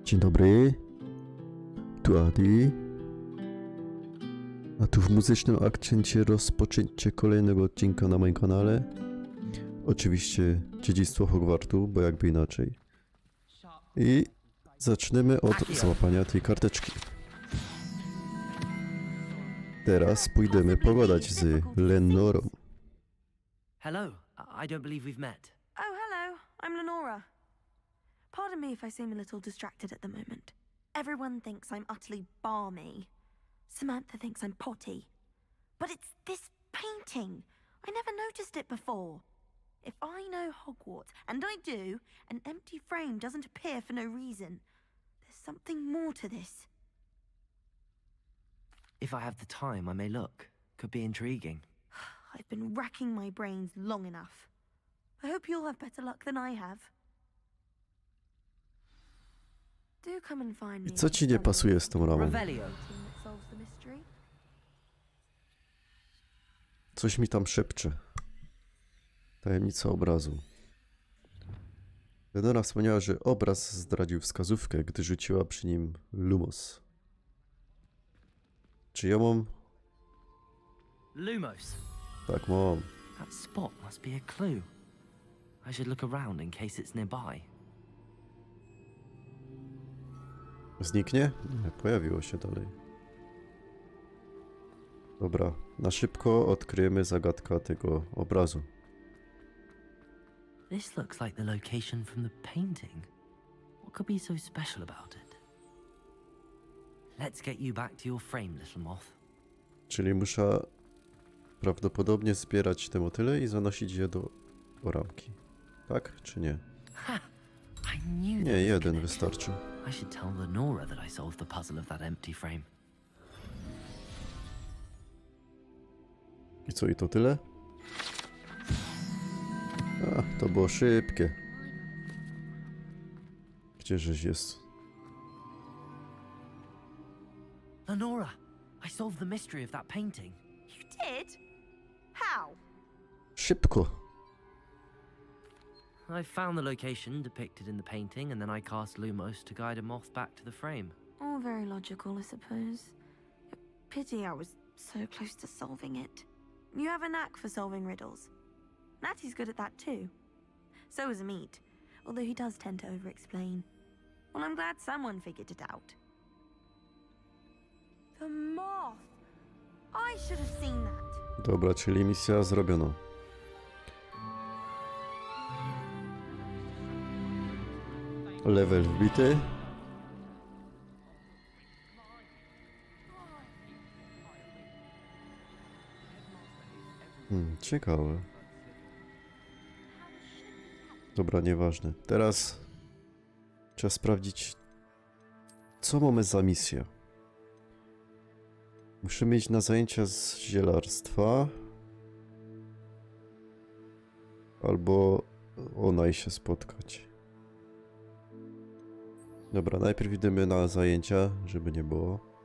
Dzień dobry, tu Adi, a tu w muzycznym akcencie rozpoczęcie kolejnego odcinka na moim kanale. Oczywiście dziedzictwo Hogwartu, bo jakby inaczej. I zaczniemy od złapania tej karteczki. Teraz pójdziemy pogadać z Lenorą. Hello, I don't believe we've met. Oh, hello. I'm Lenora. Pardon me if I seem a little distracted at the moment. Everyone thinks I'm utterly balmy. Samantha thinks I'm potty. But it's this painting. I never noticed it before. If I know Hogwarts, and I do, an empty frame doesn't appear for no reason. There's something more to this. If I have the time, I may look. Could be intriguing. I've been racking my brains long enough. I hope you'll have better luck than I have. Do come and find me. Co ci nie pasuje z tą ramą? Revelio. Coś mi tam szepcze. Tajemnica obrazu. Lenora wspomniała, że obraz zdradził wskazówkę, gdy rzuciła przy nim Lumos. Czy ja mam? Lumos. Tak, mam. That spot must be a clue. I should look around in case it's nearby. Zniknie? Nie, pojawiło się dalej. Dobra, na szybko odkryjemy zagadkę tego obrazu. This looks like the location from the painting. What could be so special about it? Let's get you back to your frame, little moth. Czyli muszę prawdopodobnie zbierać te motyle i zanosić je do ramki. Tak, czy nie? Ha! I knew Nie, there was a jeden connection. wystarczy. I should tell Lenora that I solved the puzzle of that empty frame. I co, i to tyle? A, to było szybkie. Gdzieżeś jest? Lenora, I solved the mystery of that painting. You did? How? Szybko! I found the location depicted in the painting, and then I cast Lumos to guide a moth back to the frame. All very logical, I suppose. Pity I was so close to solving it. You have a knack for solving riddles. Natty's good at that too. So is Amit, although he does tend to over-explain. Well, I'm glad someone figured it out. The moth! I should have seen that. Dobra, czyli misja zrobiona. Level wbity. Ciekawe. Dobra, nieważne. Teraz trzeba sprawdzić, co mamy za misję. Musimy iść na zajęcia z zielarstwa. Albo ona i się spotkać. Dobra, najpierw idziemy na zajęcia, żeby nie było.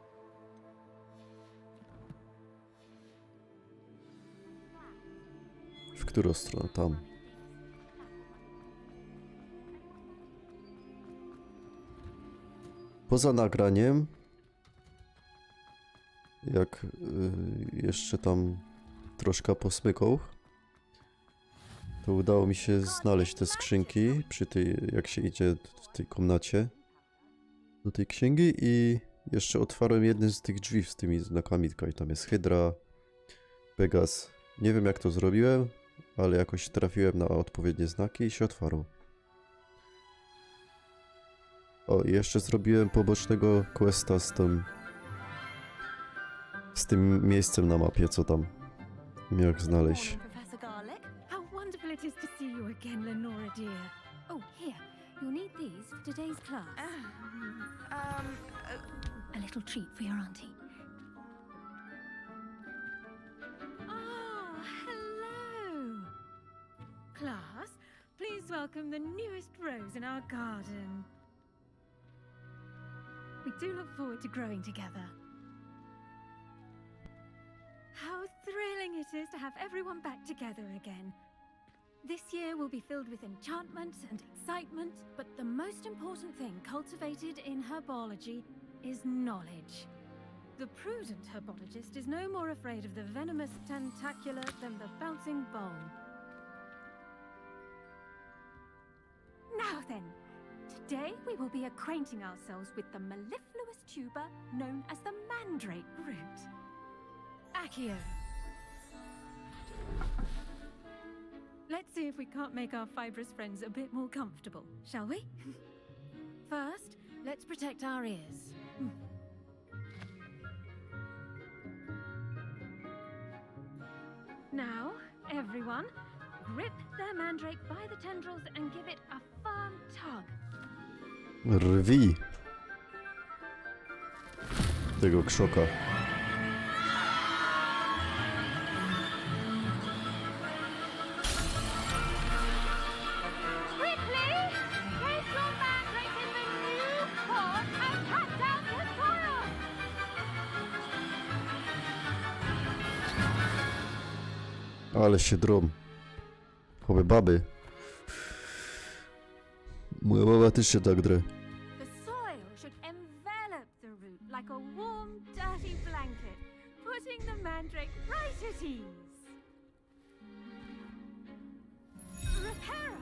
W którą stronę? Tam. Poza nagraniem, jak jeszcze tam troszkę posmykał, to udało mi się znaleźć te skrzynki przy tej, jak się idzie w tej komnacie do tej księgi, i jeszcze otwarłem jeden z tych drzwi z tymi znakami, i tam jest Hydra, Pegas. Nie wiem jak to zrobiłem, ale jakoś trafiłem na odpowiednie znaki i się otwarło. O, i jeszcze zrobiłem pobocznego questa z tym miejscem na mapie, co tam miał znaleźć. Professor Garlic? How wonderful it is to see you again, Lenora dear. Oh, here, you'll need these for today's class. A little treat for your auntie. Ah, hello. Class, please welcome the newest rose in our garden. We do look forward to growing together. How thrilling it is to have everyone back together again. This year will be filled with enchantment and excitement, but the most important thing cultivated in herbology is knowledge. The prudent herbologist is no more afraid of the venomous tentacular than the bouncing bowl. Now then, today we will be acquainting ourselves with the mellifluous tuber known as the mandrake root. Accio. Let's see if we can't make our fibrous friends a bit more comfortable, shall we? First, let's protect our ears. Now, everyone, grip the mandrake by the tendrils and give it a firm tug. Rwij tego krzoka. Quickly! Place your mandrake in the new pot and cut down the soil! Ale się drom. Chowe baby. Moja mama też się tak drę. The soil should envelop the root like a warm, dirty blanket, putting the mandrake right at ease. Repairer!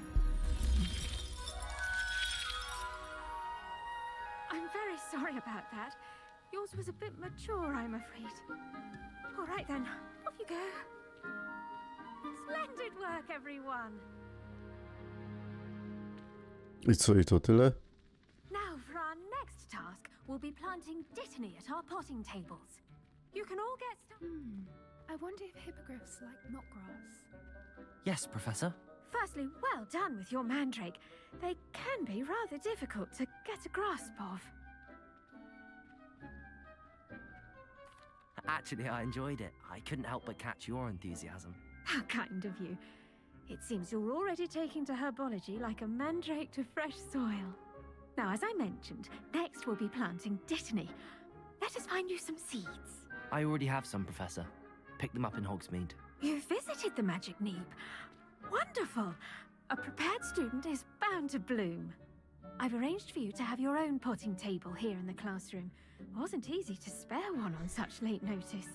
I'm very sorry about that. Yours was a bit mature, I'm afraid. All right then, off you go. Splendid work, everyone. I co, i to tyle? Now for our next task, we'll be planting dittany at our potting tables. You can all get I wonder if hippogriffs like knotgrass. Yes, Professor. Firstly, well done with your mandrake. They can be rather difficult to get a grasp of. Actually, I enjoyed it. I couldn't help but catch your enthusiasm. How kind of you. It seems you're already taking to herbology like a mandrake to fresh soil. Now, as I mentioned, next we'll be planting dittany. Let us find you some seeds. I already have some, Professor. Picked them up in Hogsmeade. You visited the Magic Neep. Wonderful! A prepared student is bound to bloom. I've arranged for you to have your own potting table here in the classroom. Wasn't easy to spare one on such late notice.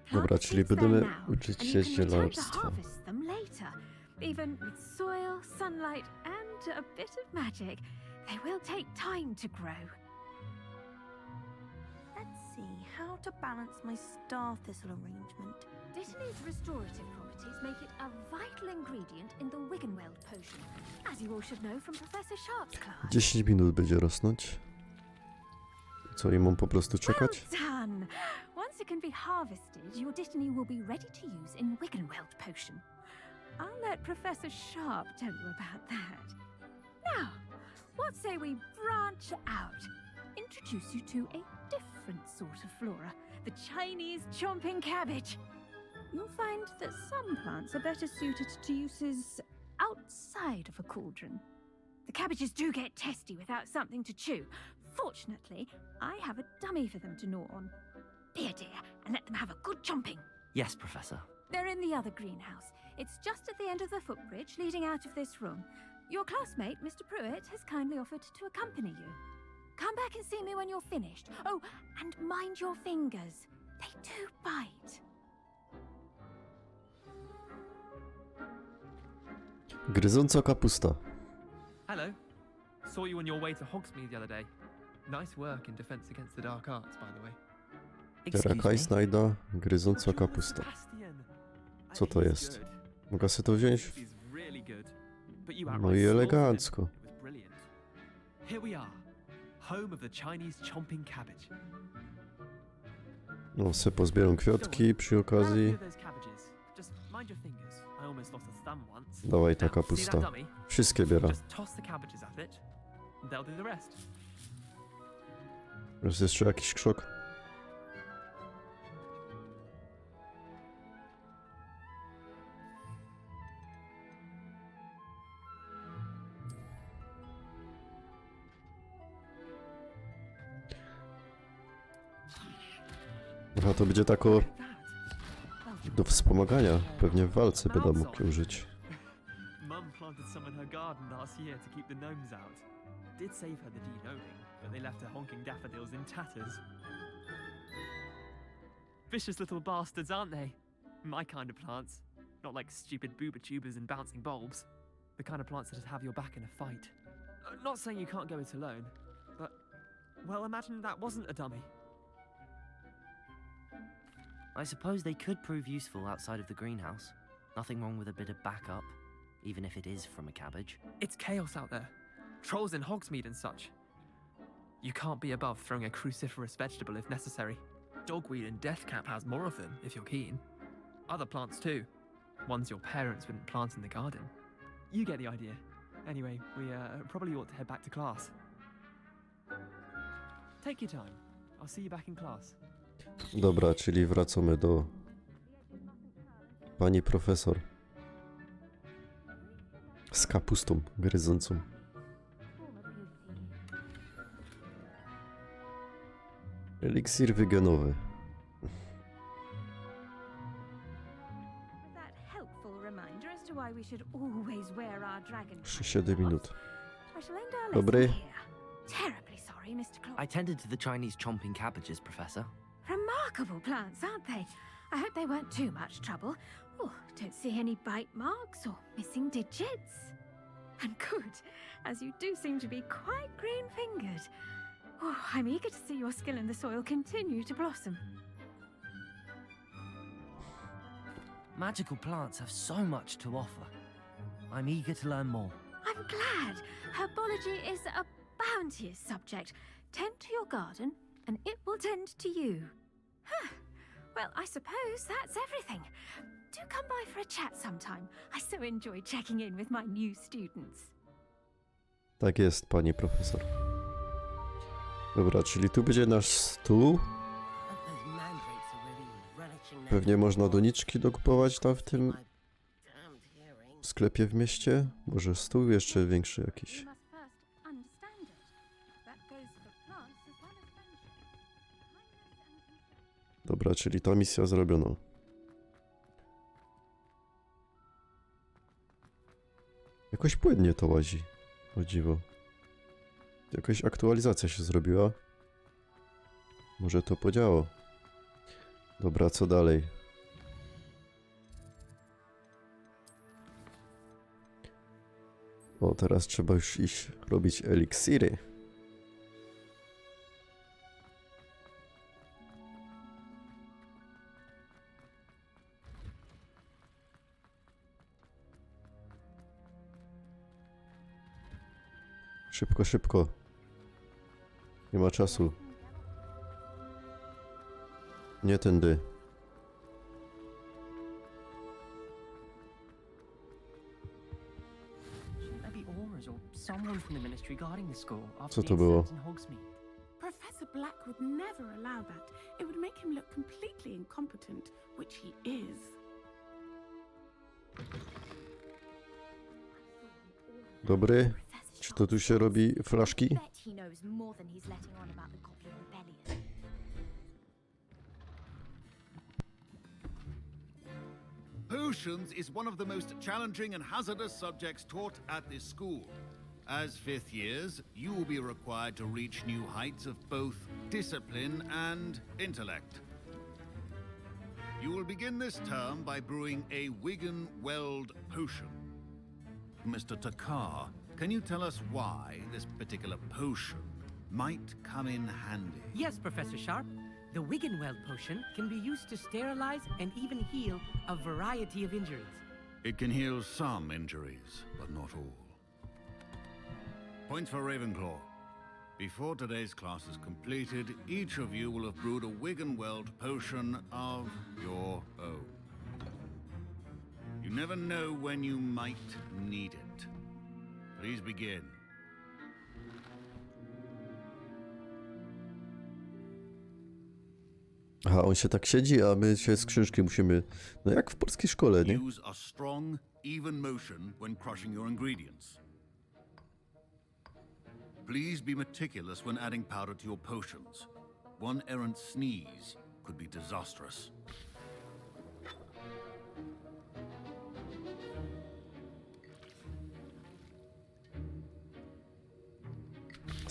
Plant Dobra, the czyli seeds there będziemy now, uczyć and się you can return to zielarstwa. harvest them later. Even with soil, sunlight, and a bit of magic, they will take time to grow. Let's see how to balance my star thistle arrangement. Dittany's restorative properties make it a vital ingredient in the Wiggenweld potion, as you all should know from Professor Sharp's class. 10 minut będzie rosnąć. Co, i mam po prostu czekać? Well done! Once it can be harvested, your dittany will be ready to use in Wiggenweld potion. I'll let Professor Sharp tell you about that. Now, what say we branch out? Introduce you to a different sort of flora, the Chinese chomping cabbage. You'll find that some plants are better suited to uses outside of a cauldron. The cabbages do get testy without something to chew. Fortunately, I have a dummy for them to gnaw on. Be a dear and let them have a good chomping. Yes, Professor. They're in the other greenhouse. It's just at the end of the footbridge leading out of this room. Your classmate, Mr. Pruitt, has kindly offered to accompany you. Come back and see me when you're finished. Oh, and mind your fingers. They do bite. Gryząca kapusta. Hello. Saw you on your way to Hogsmeade the other day. Nice work in defense against the dark arts, by the way. Terakaj znajda, gryząca kapusta. Co to jest? Mogę sobie to wziąć? No i elegancko. Here we are, home of the Chinese chomping cabbage. No, se pozbieram kwiatki przy okazji. Just mind your fingers. I almost lost a thumb once. Dawaj ta Now, see kapusta. that dummy? Wszystkie biera. Just toss the cabbages at it, and they'll do the rest. Jest jeszcze jakiś krzok? Aha, to będzie tako Look at that. do wspomagania. Pewnie w walce będę mógł użyć. planted some in her garden last year to keep the gnomes out. Did save her the de-gnoming, but they left her honking daffodils in tatters. Vicious little bastards, aren't they? My kind of plants. Not like stupid booba tubers and bouncing bulbs. The kind of plants that'd have your back in a fight. Not saying you can't go it alone, but, well, imagine that wasn't a dummy. I suppose they could prove useful outside of the greenhouse. Nothing wrong with a bit of backup, even if it is from a cabbage. It's chaos out there. Trolls in Hogsmeade and such. You can't be above throwing a cruciferous vegetable if necessary. Dogweed and deathcap has more of them, if you're keen. Other plants too. Ones your parents wouldn't plant in the garden. You get the idea. Anyway, we probably ought to head back to class. Take your time. I'll see you back in class. Dobra, czyli wracamy do pani profesor. Z kapustą gryzącą. Eliksir wygenowy. That helpful reminder as to why we should always wear our dragon. 7 minut. I shall end our Dobry. lesson here. Terribly sorry, Mr. Claw. I tended to the Chinese chomping cabbages, Professor. Remarkable plants, aren't they? I hope they weren't too much trouble. Oh, don't see any bite marks or missing digits. And good, as you do seem to be quite green-fingered. Oh, I'm eager to see your skill in the soil continue to blossom. Magical plants have so much to offer. I'm eager to learn more. I'm glad. Herbology is a bounteous subject. Tend to your garden, and it will tend to you. Huh. Well, I suppose that's everything. Do come by for a chat sometime. I so enjoy checking in with my new students. Tak jest, pani profesor. Dobra, czyli tu będzie nasz stół. Pewnie można doniczki dokupować tam w tym sklepie w mieście. Może stół jeszcze większy jakiś. You must first understand it. That goes for plants as well as friendship. Kindness and concern. Dobra, czyli ta misja zrobiona. Jakoś płynnie to łazi. O dziwo. Jakaś aktualizacja się zrobiła. Może to podziało. Dobra, co dalej? O, teraz trzeba już iść robić eliksiry. Szybko, szybko. Nie ma czasu. Nie tędy. Shouldn't there be auras or someone from the ministry guarding the school after Co the to było? incident in Hogsmeade? Professor Black would never allow that. It would make him look completely incompetent, which he is. Dobry. Czy to tu się robi flaszki? Bet he knows more than he's letting on about the Goblin Rebellion. Potions is one of the most challenging and hazardous subjects taught at this school. As fifth years, you will be required to reach new heights of both discipline and intellect. You will begin this term by brewing a Wigan Weld potion. Mr. Takar, can you tell us why this particular potion might come in handy? Yes, Professor Sharp. The Wiggenweld potion can be used to sterilize and even heal a variety of injuries. It can heal some injuries, but not all. Points for Ravenclaw. Before today's class is completed, each of you will have brewed a Wiggenweld potion of your own. You never know when you might need it. Please begin. Aha, on się tak siedzi, a my się z książki musimy... No jak w polskiej szkole, nie? Use a strong, even motion when crushing your ingredients. Please be meticulous when adding powder to your potions. One errant sneeze could be disastrous.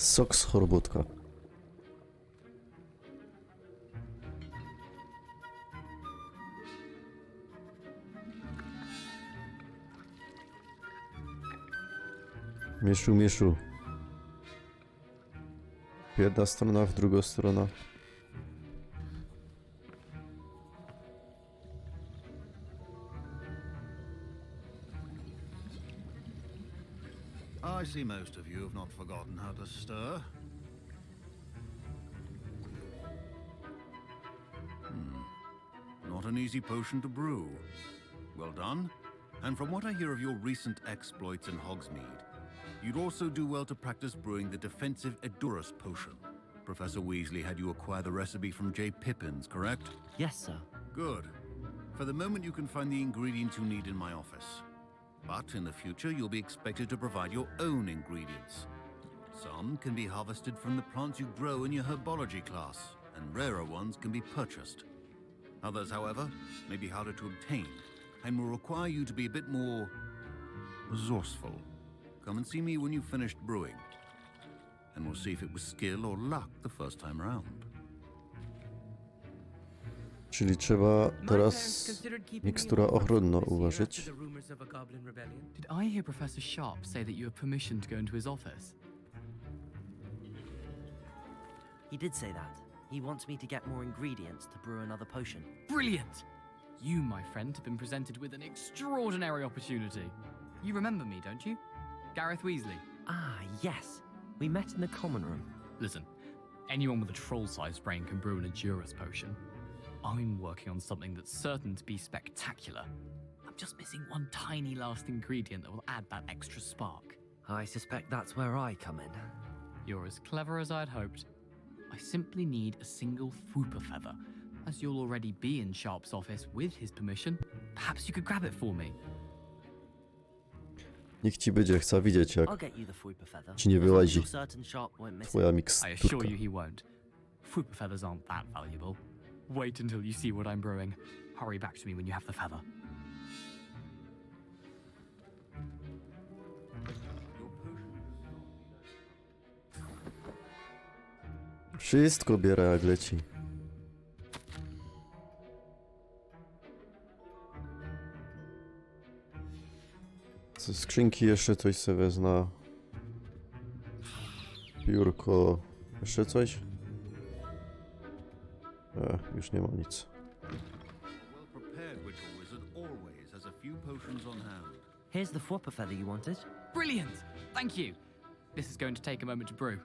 Sok z chorbotka. Mieszu, mieszu. Jedna strona, w drugą stronę. I see most of you have not forgotten how to stir. Not an easy potion to brew. Well done. And from what I hear of your recent exploits in Hogsmeade, you'd also do well to practice brewing the defensive Edurus potion. Professor Weasley had you acquire the recipe from J. Pippins, correct? Yes, sir. Good. For the moment, you can find the ingredients you need in my office. But in the future, you'll be expected to provide your own ingredients. Some can be harvested from the plants you grow in your herbology class, and rarer ones can be purchased. Others, however, may be harder to obtain, and will require you to be a bit more resourceful. Come and see me when you've finished brewing, and we'll see if it was skill or luck the first time around. Czyli trzeba teraz mikstura ochronna uważać. Did I hear Professor Sharp say that you have permission to go into his office? He did say that. He wants me to get more ingredients to brew another potion. Brilliant! You, my friend, have been presented with an extraordinary opportunity. You remember me, don't you? Gareth Weasley. Ah, yes. We met in the common room. Listen, anyone with a troll-sized brain can brew an Edurus potion. I'm working on something that's certain to be spectacular. I'm just missing one tiny last ingredient that will add that extra spark. I suspect that's where I come in. You're as clever as I'd hoped. I simply need a single Fwooper feather. As you'll already be in Sharp's office with his permission, perhaps you could grab it for me. Niech ci będzie, chcę widzieć jak I'll get you the Fwooper feather. ci nie as long as wyłazi you're certain Sharp won't miss twoja it. I miksturka. assure you he won't. Fwooper feathers aren't that valuable. Wait until you see what I'm brewing. Hurry back to me when you have the feather. Wszystko biera jak leci. Ze skrzynki jeszcze coś sobie wezmę. Piórko. Jeszcze coś? Już nie ma nic. Well-prepared witcher wizard always has a few potions on hand. Here's the Fwooper feather you wanted. Brilliant! Thank you! This is going to take a moment to brew.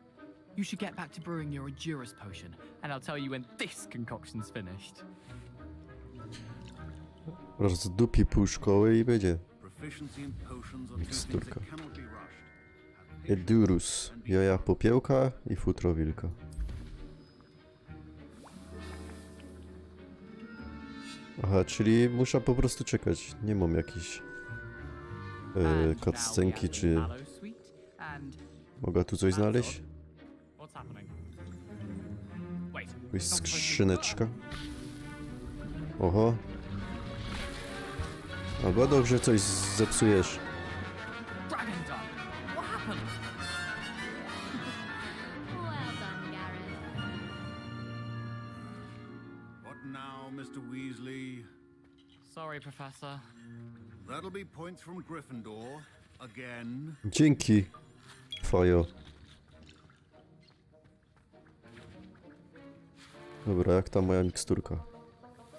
You should get back to brewing your Edurus potion, and I'll tell you when this concoction's finished. Rozdupi pół szkoły i będzie. Proficiency in potions are two things Miksturka. that cannot be rushed. Edurus. Jaja popiełka i futro wilka. Aha, czyli muszę po prostu czekać. Nie mam jakiejś cutscenki, czy mogę tu coś znaleźć? What's happening? Wait. Jakaś skrzyneczka. Oho. Albo dobrze coś zepsujesz. Dragon Dog! What happened? Well done, Gareth. What now, Mr. Weasley? Sorry, Professor. That'll be points from Gryffindor. Again. Dzięki, Fajo. Dobra, jak tam moja miksturka?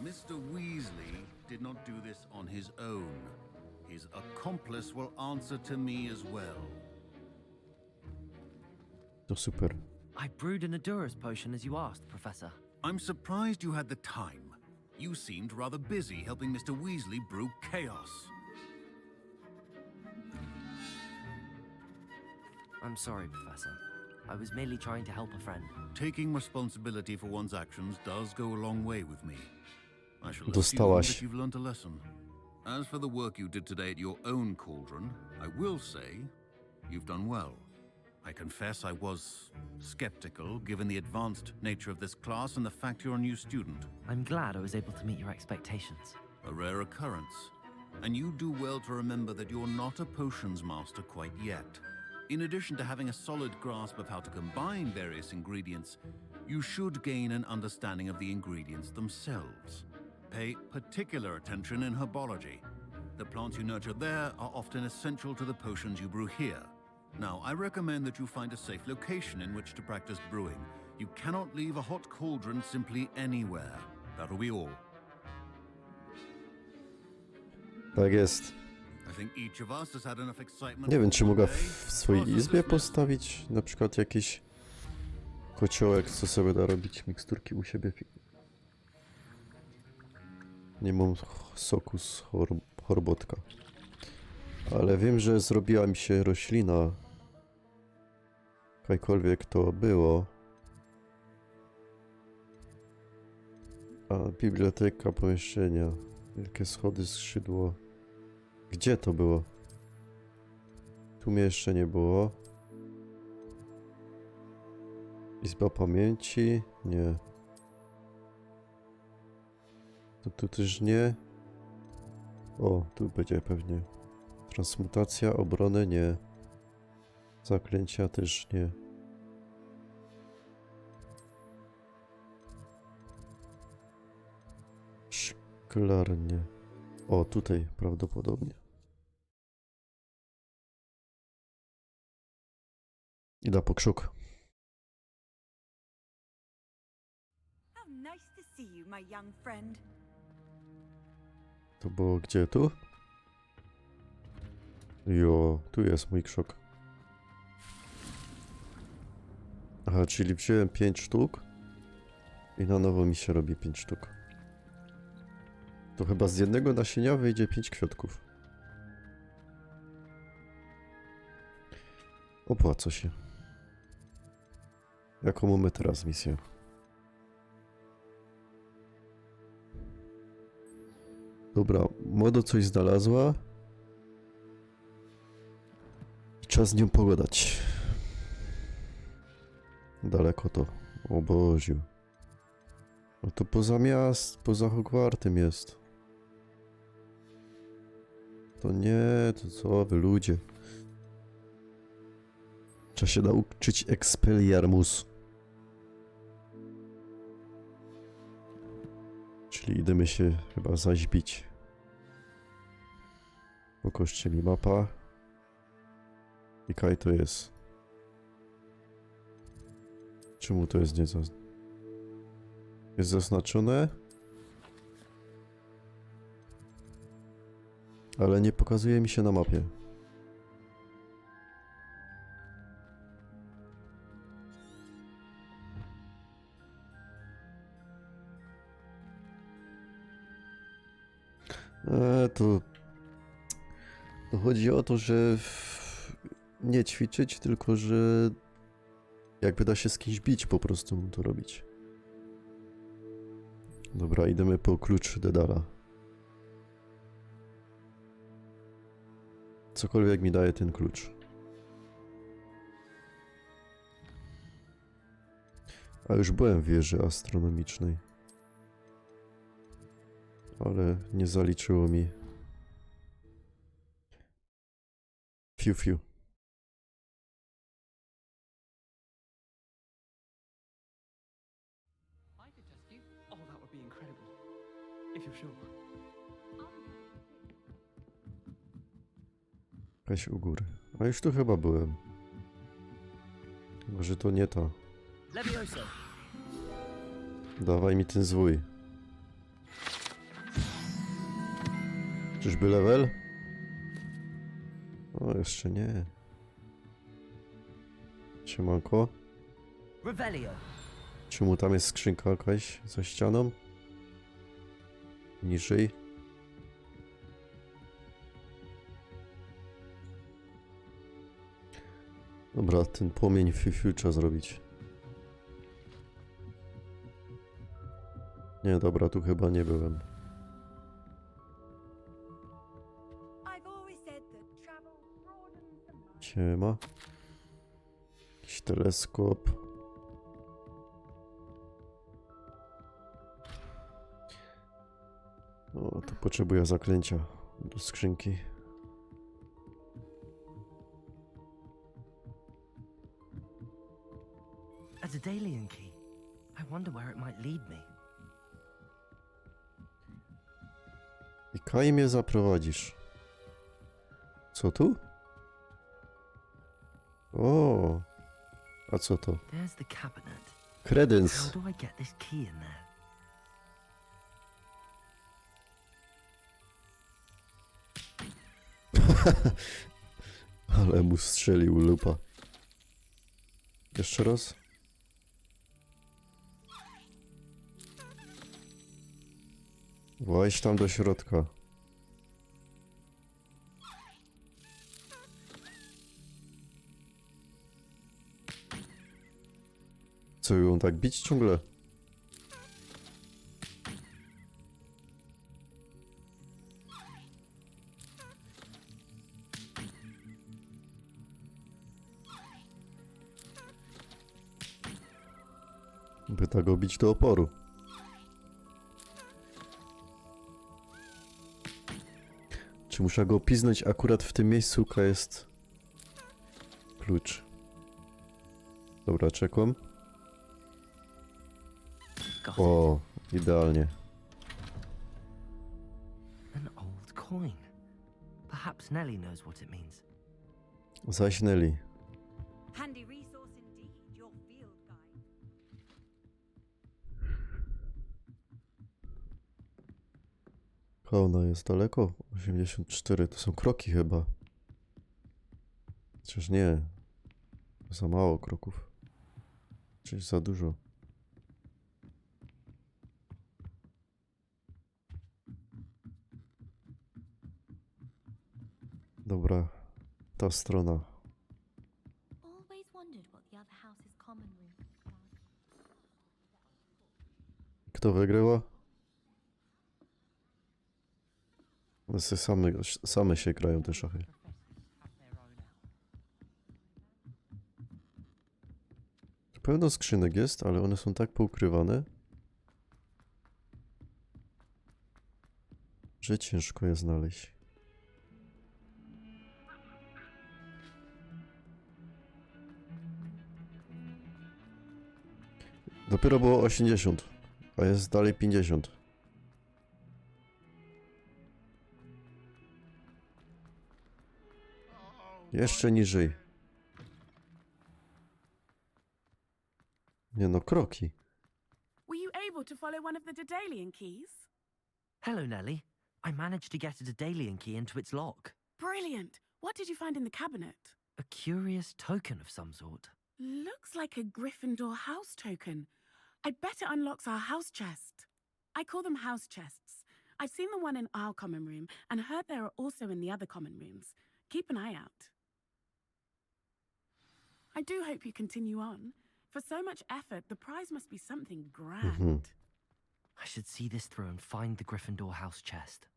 Mr. Weasley did not do this on his own. His accomplice will answer to me as well. To super. I brewed an Edurus potion as you asked, Professor. I'm surprised you had the time. You seemed rather busy helping Mr. Weasley brew chaos. I'm sorry, Professor. I was merely trying to help a friend. Taking responsibility for one's actions does go a long way with me. I shall assume Dostałaś. that you've learnt a lesson. As for the work you did today at your own cauldron, I will say you've done well. I confess I was skeptical, given the advanced nature of this class and the fact you're a new student. I'm glad I was able to meet your expectations. A rare occurrence. And you do well to remember that you're not a potions master quite yet. In addition to having a solid grasp of how to combine various ingredients, you should gain an understanding of the ingredients themselves. Pay particular attention in herbology. The plants you nurture there are often essential to the potions you brew here. Now, I recommend that you find a safe location in which to practice brewing. You cannot leave a hot cauldron simply anywhere. That'll be all. Tak jest. I think each of us has had enough excitement. Nie wiem, czy for mogę one day. w swojej Class is izbie dismissed. postawić na przykład jakiś kociołek, co sobie da robić miksturki u siebie. Nie mam soku z chorbotka. Ale wiem, że zrobiła mi się roślina. Jakakolwiek to było. A, biblioteka, pomieszczenia. Wielkie schody, skrzydło. Gdzie to było? Tu mnie jeszcze nie było. Izba pamięci? Nie. To tu też nie. O, tu będzie pewnie. Transmutacja, obrony nie. Zaklęcia też nie. Szklarnie. O, tutaj prawdopodobnie. Idę po krzuk. How nice to see you, my young friend. To było gdzie? Tu? Jo, tu jest mój krzok. Aha, czyli wziąłem 5 sztuk i na nowo mi się robi 5 sztuk. To chyba z jednego nasienia wyjdzie 5 kwiatków. Opłaca się. Jaką mamy teraz misję? Dobra, Modo coś znalazła. Czas z nią pogadać. Daleko to. O Boziu. No to poza poza Hogwartem jest. To nie, to co wy ludzie. Trzeba się nauczyć Expelliarmus. Czyli idziemy się chyba zaśbić. Pokażcie mi mapa. I kaj to jest? Czemu to jest jest zaznaczone? Ale nie pokazuje mi się na mapie. To chodzi o to, że nie ćwiczyć, tylko że jakby da się z kimś bić, po prostu to robić. Dobra, idziemy po klucz Dedala. Cokolwiek mi daje ten klucz. A już byłem w wieży astronomicznej. Ale nie zaliczyło mi. Fiu, fiu. I could test you. Oh, that would be incredible. If you're sure. Jakaś u góry. A już tu chyba byłem. Może to nie ta. Levioso. Dawaj mi ten zwój. Czyżby level? O, jeszcze nie. Siemanko. Revelio. Czemu tam jest skrzynka jakaś za ścianą? Niżej. Dobra, ten płomień fiu trzeba zrobić. Nie, dobra, tu chyba nie byłem. Siema. Jakiś teleskop. O, to potrzebuję zaklęcia do skrzynki. Daedalian key. I wonder where it might lead me. I kaj mnie zaprowadzisz. Co tu? O, a co to? There's the cabinet. Kredens. How do I get this key in there? Ale mu strzelił lupa. Jeszcze raz. Właź tam do środka. Co, ją tak bić ciągle? By tak go bić do oporu. Czy muszę go piznąć akurat w tym miejscu, jest klucz. Dobra, czekam. Got O, idealnie. An old coin. Perhaps Nellie knows what it means. Zaśnęli. Handy resource indeed, your field guide. Ona jest daleko? 84, to są kroki chyba. Chociaż nie. Za mało kroków. Czyli za dużo. Dobra, ta strona. Always wondered what the other house's common room. Kto wygrywa? One same się grają te szachy. Pełno skrzynek jest, ale one są tak poukrywane, że ciężko je znaleźć. Dopiero było 80, a jest dalej 50. Jeszcze niżej. Nie no, kroki. Were you able to follow one of the Daedalian keys? Hello, Nellie. I managed to get a Daedalian key into its lock. Brilliant. What did you find in the cabinet? A curious token of some sort. Looks like a Gryffindor house token. I bet it unlocks our house chest. I call them house chests. I've seen the one in our common room and heard there are also in the other common rooms. Keep an eye out. I do hope you continue on. For so much effort, the prize must be something grand. I should see this through and find the Gryffindor house chest.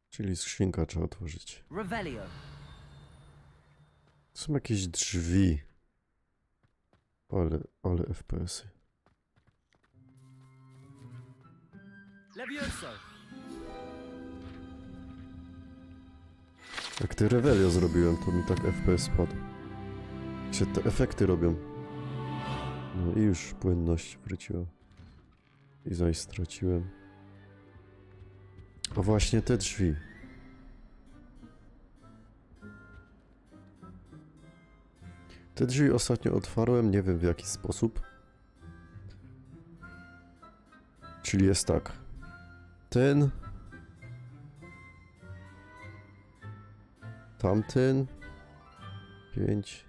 Czyli skrzynka trzeba otworzyć. Revelio. Są jakieś drzwi. Ale FPS-y. Levioso. Jak ty Revelio zrobiłem, to mi tak FPS spadł. Jak się te efekty robią. No i już płynność wróciła. I zaś straciłem. A właśnie te drzwi. Te drzwi ostatnio otwarłem, nie wiem w jaki sposób. Czyli jest tak. Ten. Tamten. 5.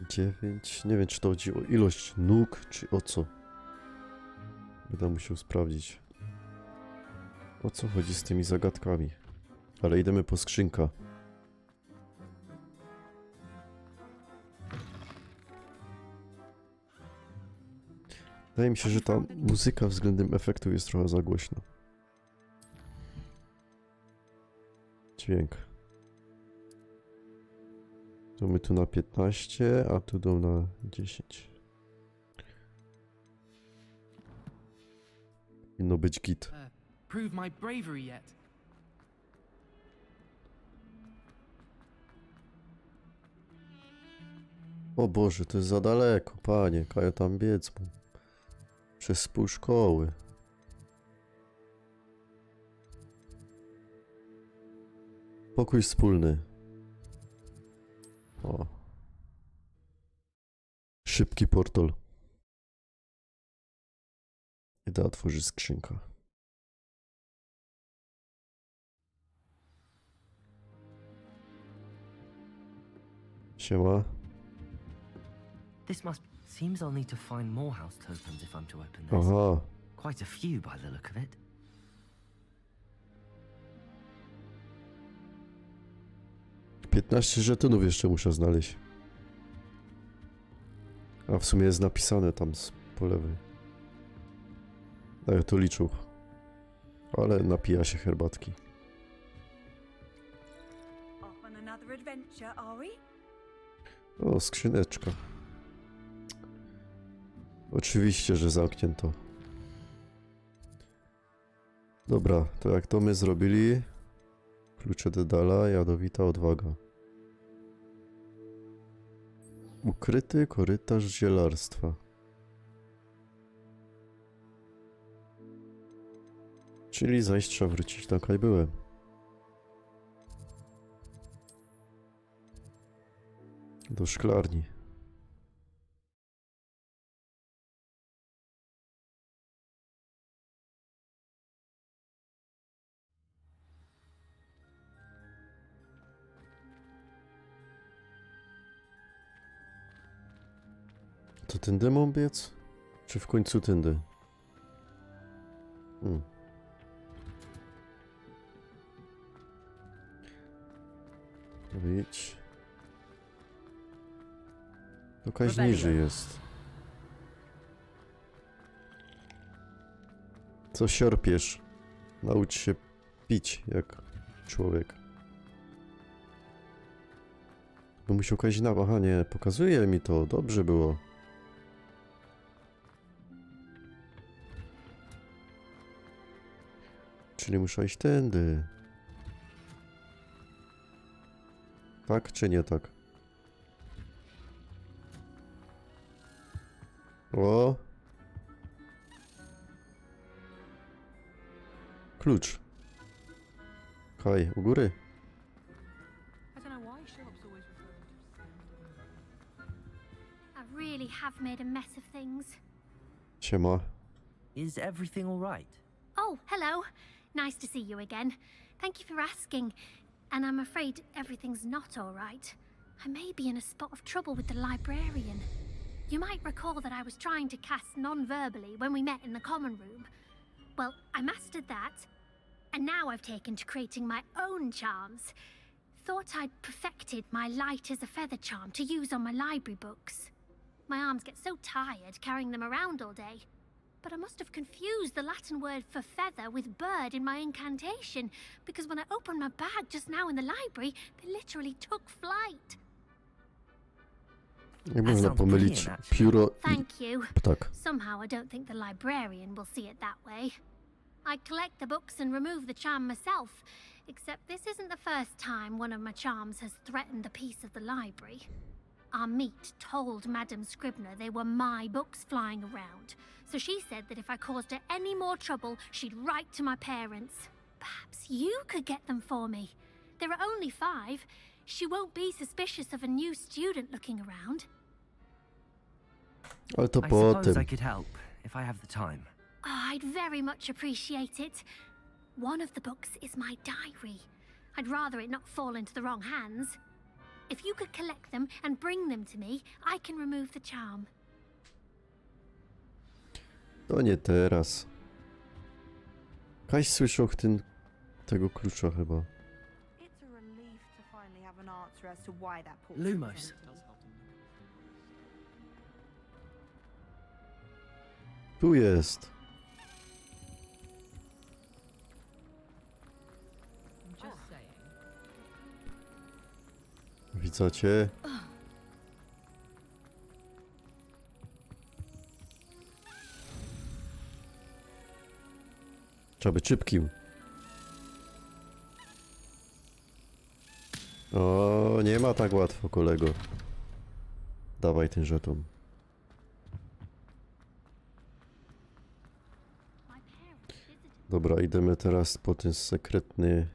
Dziewięć. Nie wiem, czy to chodzi o ilość nóg, czy o co. Będę musiał sprawdzić. O co chodzi z tymi zagadkami. Ale idziemy po skrzynka. Wydaje mi się, że ta muzyka względem efektu jest trochę za głośna. Dźwięk. To my tu na 15, a tu do na 10. Powinno być git. Prove my bravery yet. O Boże, to jest za daleko, panie. Kaja tam biec mu. Przez pół szkoły. Pokój wspólny. O. Szybki portal. I da otworzy skrzynka. Siema. This seems I'll need to find more house tokens if I'm to open this. Aha. Quite a few by the look of it. $15 żetonów jeszcze muszę znaleźć. A w sumie jest napisane tam po lewej. A ja to liczył. Ale napija się herbatki. Off on another adventure, are we? O, skrzyneczka. Oczywiście, że zamknięto. Dobra, to jak to my zrobili? Klucze Dedala, jadowita odwaga. Ukryty korytarz zielarstwa. Czyli zaś trzeba wrócić tam, jak byłem. Do szklarni. To tędy mam biec? Czy w końcu tędy? Idź. Jakaś niżej jest. Co siorpiesz? Naucz się pić jak człowiek. No musiał jakaś aha nie, pokazuje mi to, dobrze było. Czyli muszę iść tędy. Tak czy nie tak? O! Klucz. Kaj, u góry. I really have made a mess of things. Siema. Is everything all right? Oh, hello. Nice to see you again. Thank you for asking. And I'm afraid everything's not all right. I may be in a spot of trouble with the librarian. You might recall that I was trying to cast non-verbally when we met in the common room. Well, I mastered that. And now I've taken to creating my own charms. Thought I'd perfected my light as a feather charm to use on my library books. My arms get so tired carrying them around all day. But I must have confused the Latin word for feather with bird in my incantation, because when I opened my bag just now in the library, they literally took flight. Nie można pomylić pióro i Thank you. ptak. Somehow I don't think the librarian will see it that way. I collect the books and remove the charm myself, except this isn't the first time one of my charms has threatened a piece of the library. Our meet told Madame Scribner they were my books flying around, so she said that if I caused her any more trouble, she'd write to my parents. Perhaps you could get them for me. There are only 5. She won't be suspicious of a new student looking around. Ale to I suppose potem. I could help if I have the time. Oh, I'd very much appreciate it. One of the books is my diary. I'd rather it not fall into the wrong hands. If you could collect them and bring them to me, I can remove the charm. To nie teraz. Kaś słyszał tego klucza chyba. It's a relief to finally have an answer as to why that Lumos. Tu jest. Widzacie? Trzeba być szybkim. O, nie ma tak łatwo, kolego. Dawaj ten żeton. Dobra, idziemy teraz po ten sekretny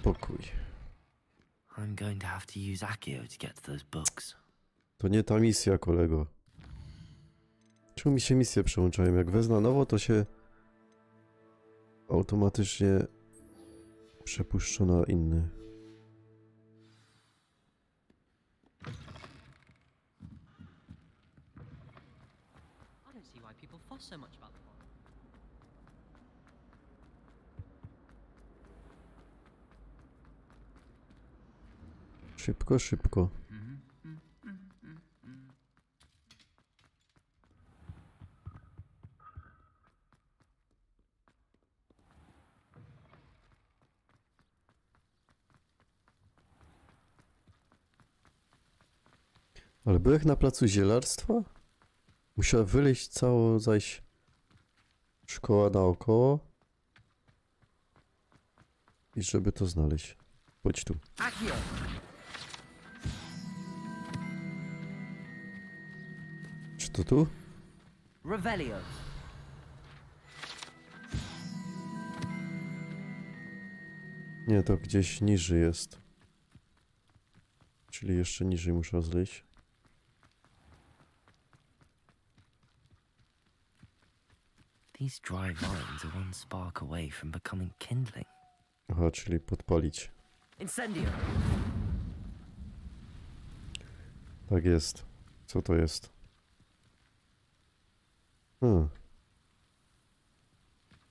pokój. I'm going to have to use Accio to get to those books. To nie ta misja, kolego. Czemu mi się misje przełączają? Jak wezmę nowo, to się automatycznie przepuszcza na inny. I don't see why people fuss so much about the forest. Szybko, szybko. Ale byłeś na placu zielarstwa? Musiała wyleźć cało zaś szkoła naokoło. I żeby to znaleźć. Chodź tu. Accio! Czy to tu? Revelio! Nie, to gdzieś niżej jest. Czyli jeszcze niżej muszę zejść. These dry vines are one spark away from becoming kindling. Aha, czyli podpalić. Incendio! Tak jest. Co to jest?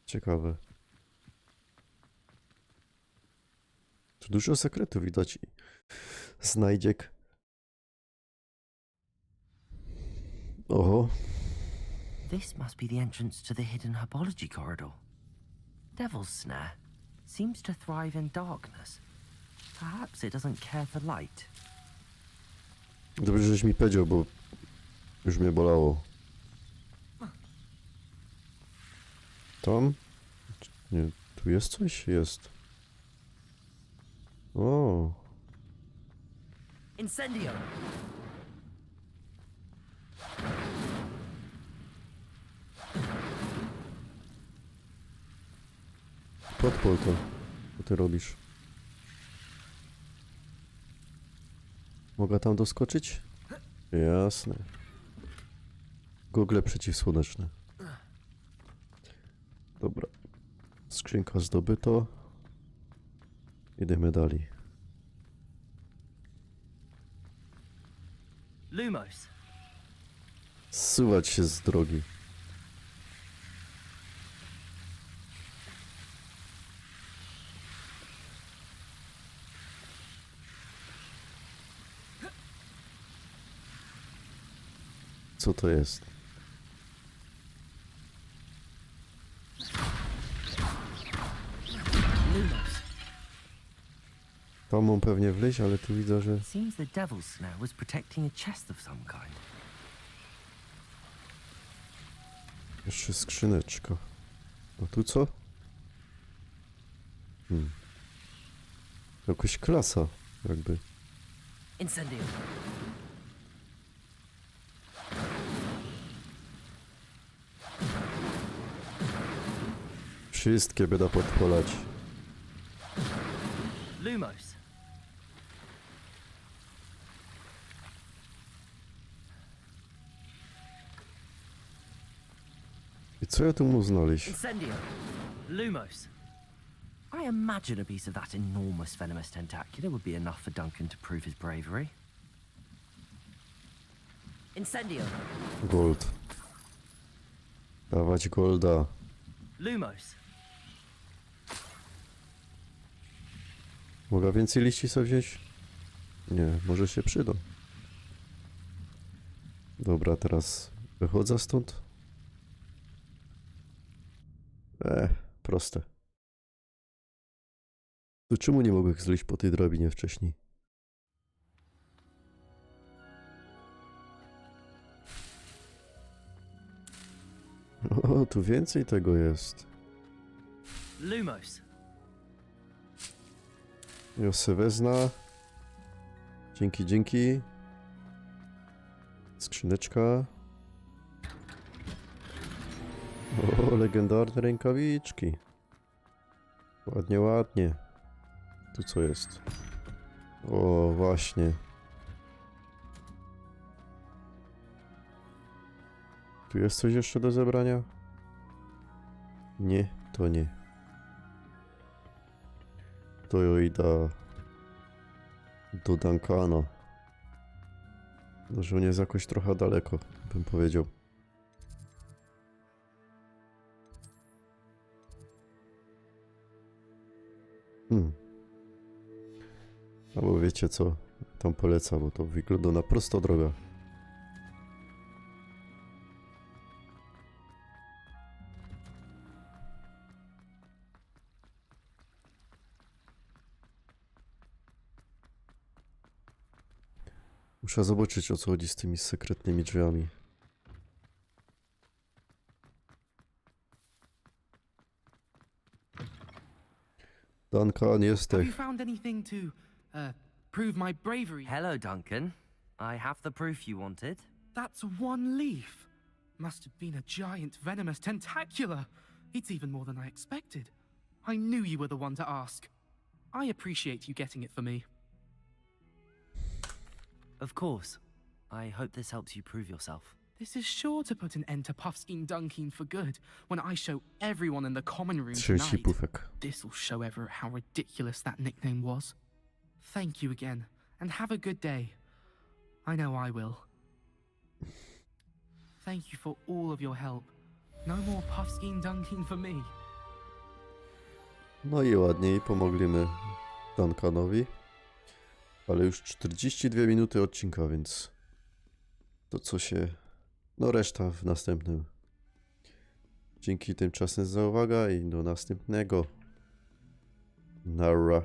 Ciekawe. Tu dużo sekretów widać. Znajdziek. Oho. This must be the entrance to the hidden herbology corridor. Devil's Snare seems to thrive in darkness. Perhaps it doesn't care for light. Dobrze, żeś mi powiedział, bo już mnie bolało. Tam? Nie, tu jest coś? Jest. O. Incendio! Podpal to. Co ty robisz? Mogę tam doskoczyć? Jasne. Gogle przeciwsłoneczne. Dobra. Skrzynka zdobyto. Idziemy dalej. Lumos! Zsuwać się z drogi. Co to jest? Lumos! Tam mam pewnie wleźć, ale tu widzę, że... Seems the Devil's Snare was protecting a chest of some kind. Jeszcze skrzyneczka. A tu co? Jakaś klasa, jakby. Incendio! Wszystkie będę podpalać. Lumos! I co ja tu mu znaleźć? Incendio! Lumos! I imagine a piece of that enormous venomous tentacular would be enough for Duncan to prove his bravery. Incendio! Gold. Dawać golda. Lumos! Mogę więcej liści sobie wziąć? Nie, może się przyda. Dobra, teraz wychodzę stąd. Proste. To czemu nie mogę zejść po tej drabinie wcześniej? O, tu więcej tego jest. Lumos! Ja se wezmę. Dzięki, dzięki. Skrzyneczka. O, legendarne rękawiczki. Ładnie, ładnie. Tu co jest? O, właśnie. Tu jest coś jeszcze do zebrania? Nie, to nie. To ja idę do Duncana. No, że on jest jakoś trochę daleko, bym powiedział. Albo wiecie co, tam polecam, bo to wygląda na prosto droga. Muszę zobaczyć, o co chodzi z tymi sekretnymi drzwiami. Duncan, Have jesteś. you found anything to, prove my bravery? Hello, Duncan. I have the proof you wanted. That's one leaf. Must have been a giant venomous tentacular. It's even more than I expected. I knew you were the one to ask. I appreciate you getting it for me. Of course. I hope this helps you prove yourself. This is sure to put an end to Puffskein Dunkeen for good when I show everyone in the common room 30 tonight. pufek. This'll show everyone how ridiculous that nickname was. Thank you again, and have a good day. I know I will. Thank you for all of your help. No more Puffskein Dunkeen for me. No i ładniej, pomogliśmy Duncanowi. Ale już 42 minuty odcinka, więc to co się... No reszta w następnym. Dzięki tymczasem za uwagę i do następnego. Nara.